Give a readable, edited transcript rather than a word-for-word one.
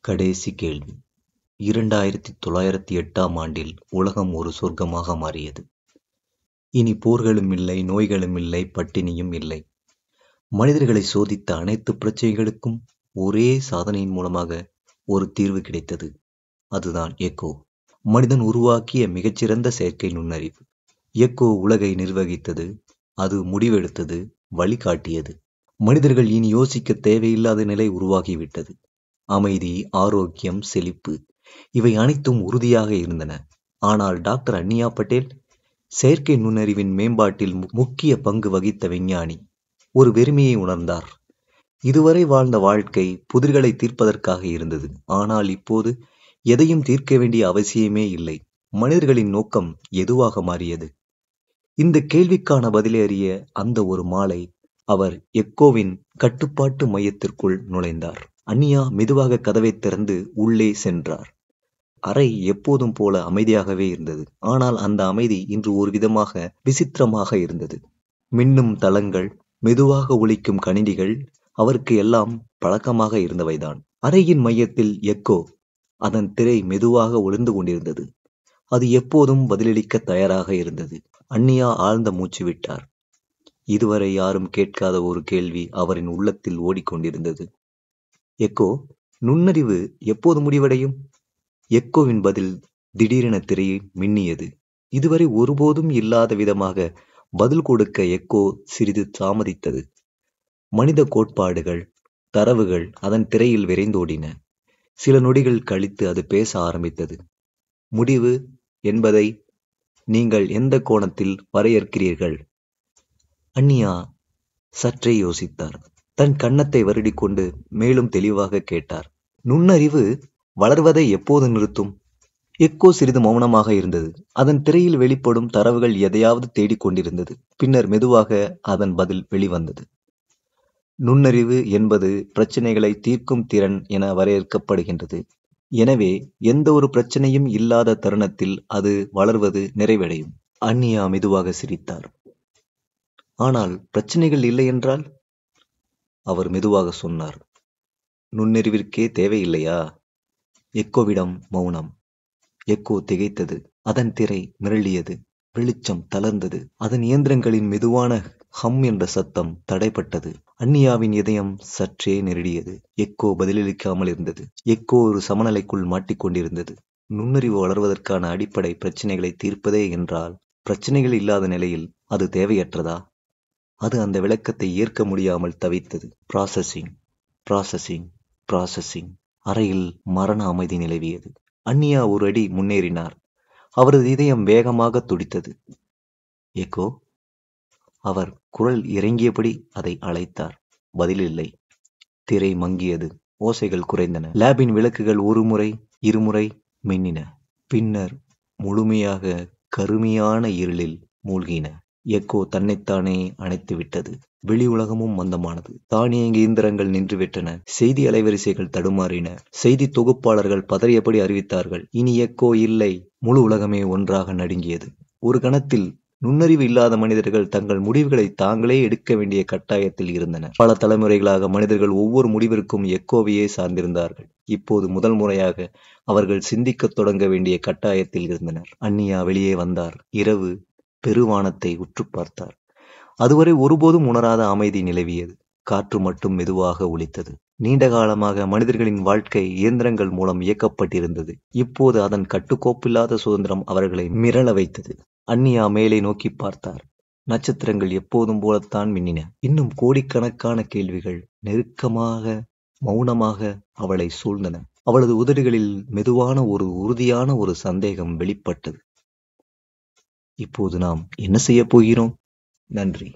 கடைசி கேள்வி. 2908ஆம் ஆண்டில் உலகம் ஒரு சொர்க்கமாக மாறியது. இனி போர்களும் இல்லை, நோய்களும் இல்லை, பட்டினியும் இல்லை. மனிதர்களை சோதித்த அனைத்து பிரச்சனைகளுக்கும் ஒரே சாதனையின் மூலமாக ஒரு தீர்வு கிடைத்தது. அதுதான் எக்கோ. மனிதன் உருவாக்கிய மிகச்சிறந்த செயற்கை நுண்ணறிவு. எக்கோ உலகை நிர்வகித்தது, அது முடிவெடுத்தது, வழிகாட்டியது. மனிதர்கள் இனி யோசிக்க தேவையில்லாத நிலை உருவாகிவிட்டது. அமைதி, ஆரோக்கியம், செழிப்பு இவை அனைத்தும் உறுதியாக இருந்தன. ஆனால் டாக்டர் அன்னியா பட்டேல் செயற்கை நுண்ணறிவின் மேம்பாட்டில் முக்கிய பங்கு வகித்த விஞ்ஞானி ஒரு வெறுமையை உணர்ந்தார். இதுவரை வாழ்ந்த வாழ்க்கை புதிர்களை தீர்ப்பதற்காக இருந்தது. ஆனால் இப்போது எதையும் தீர்க்க வேண்டிய அவசியமே இல்லை. மனிதர்களின் நோக்கம் எதுவாக மாறியது? இந்த கேள்விக்கான பதிலை அறிய அந்த ஒரு மாலை அவர் எக்கோவின் கட்டுப்பாட்டு மையத்திற்குள் நுழைந்தார். அன்னியா மெதுவாக கதவை திறந்து உள்ளே சென்றார். அறை எப்போதும் போல அமைதியாகவே இருந்தது. ஆனால் அந்த அமைதி இன்று ஒரு விதமாக விசித்திரமாக இருந்தது. மின்னும் தளங்கள், மெதுவாக ஒலிக்கும் கணினிகள் அவருக்கு எல்லாம் பழக்கமாக இருந்தவைதான். அறையின் மையத்தில் எக்கோ. அதன் திரை மெதுவாக ஒளிர்ந்து கொண்டிருந்தது. அது எப்போதும் பதிலளிக்க தயாராக இருந்தது. அன்னியா ஆழ்ந்த மூச்சு விட்டார். இதுவரை யாரும் கேட்காத ஒரு கேள்வி அவரின் உள்ளத்தில் ஓடிக்கொண்டிருந்தது. எக்கோ, நுண்ணறிவு எப்போது முடிவடையும்? எக்கோவின் பதில் திடீரென திரையை மின்னியது. இதுவரை ஒருபோதும் இல்லாத விதமாக பதில் கொடுக்க எக்கோ சிறிது தாமதித்தது. மனித கோட்பாடுகள், தரவுகள் அதன் திரையில் விரைந்தோடின. சில நொடிகள் கழித்து அது பேச ஆரம்பித்தது. முடிவு என்பதை நீங்கள் எந்த கோணத்தில் வரையறுக்கிறீர்கள்? அன்னியா சற்றே யோசித்தார். தன் கன்னத்தை வருடிக்கொண்டு மேலும் தெளிவாக கேட்டார். நுண்ணறிவு வளர்வதை எப்போது நிறுத்தும்? எக்கோ சிறிது மௌனமாக இருந்தது. அதன் திரையில் வெளிப்படும் தரவுகள் எதையாவது தேடிக்கொண்டிருந்தது. பின்னர் மெதுவாக அதன் பதில் வெளிவந்தது. நுண்ணறிவு என்பது பிரச்சனைகளை தீர்க்கும் திறன் என வரையறுக்கப்படுகின்றது. எனவே எந்த ஒரு பிரச்சனையும் இல்லாத தருணத்தில் அது வளர்வது நிறைவடையும். அன்னியா மெதுவாக சிரித்தார். ஆனால் பிரச்சனைகள் இல்லை என்றால்? அவர் மெதுவாக சொன்னார். நுண்ணறிவிற்கே தேவையில்லையா? எக்கோவிடம் மௌனம். எக்கோ திகைத்தது. அதன் திரை மிரளியது. வெளிச்சம் தளர்ந்தது. அதன் இயந்திரங்களின் மெதுவான ஹம் என்ற சத்தம் தடைப்பட்டது. அன்னியாவின் இதயம் சற்றே நெருடியது. எக்கோ பதிலளிக்காமல் இருந்தது. எக்கோ ஒரு சமநிலைக்குள் மாட்டிக்கொண்டிருந்தது. நுண்ணறிவு வளர்வதற்கான அடிப்படை பிரச்சனைகளை தீர்ப்பதே என்றால் பிரச்சனைகள் இல்லாத நிலையில் அது தேவையற்றதா? அது அந்த விளக்கத்தை ஏற்க முடியாமல் தவித்தது. Processing, processing, processing. அறையில் மரண அமைதி நிலவியது. அன்னியா ஒரு அடி முன்னேறினார். அவரது இதயம் வேகமாக துடித்தது. எக்கோ. அவர் குரல் இறங்கியபடி அதை அழைத்தார். பதிலில்லை. திரை மங்கியது. ஓசைகள் குறைந்தன. லேபின் விளக்குகள் ஒரு முறை, இருமுறை மின்னின. பின்னர் முழுமையாக கருமையான இருளில் மூழ்கின. எக்கோ தன்னைத்தானே அணைத்து விட்டது. வெளி உலகமும் மந்தமானது. தானியங்கி இயந்திரங்கள் நின்றுவிட்டன. செய்தி அலைவரிசைகள் தடுமாறின. செய்தி தொகுப்பாளர்கள் பதறியபடி அறிவித்தார்கள். இனி எக்கோ இல்லை. முழு உலகமே ஒன்றாக நடுங்கியது. ஒரு கணத்தில் நுண்ணறிவு இல்லாத மனிதர்கள் தங்கள் முடிவுகளை தாங்களே எடுக்க வேண்டிய கட்டாயத்தில் இருந்தனர். பல தலைமுறைகளாக மனிதர்கள் ஒவ்வொரு முடிவிற்கும் எக்கோவையே சார்ந்திருந்தார்கள். இப்போது முதல் முறையாக அவர்கள் சிந்திக்கத் தொடங்க வேண்டிய கட்டாயத்தில் இருந்தனர். அன்னியா வெளியே வந்தார். இரவு பெருவானத்தை உற்று பார்த்தார். அதுவரை ஒருபோதும் உணராத அமைதி நிலவியது. காற்று மட்டும் மெதுவாக ஒலித்தது. நீண்ட காலமாக மனிதர்களின் வாழ்க்கை இயந்திரங்கள் மூலம் இயக்கப்பட்டிருந்தது. இப்போது அதன் கட்டுக்கோப்பில்லாத சுதந்திரம் அவர்களை மிரள வைத்தது. அன்னியா மேலே நோக்கி பார்த்தார். நட்சத்திரங்கள் எப்போதும் போலத்தான் மின்னின. இன்னும் கோடிக்கணக்கான கேள்விகள் நெருக்கமாக, மௌனமாக அவளை சூழ்ந்தன. அவளது உதடுகளில் மெதுவான ஒரு உறுதியான ஒரு சந்தேகம் வெளிப்பட்டது. இப்போது நாம் என்ன செய்ய போகிறோம்? நன்றி.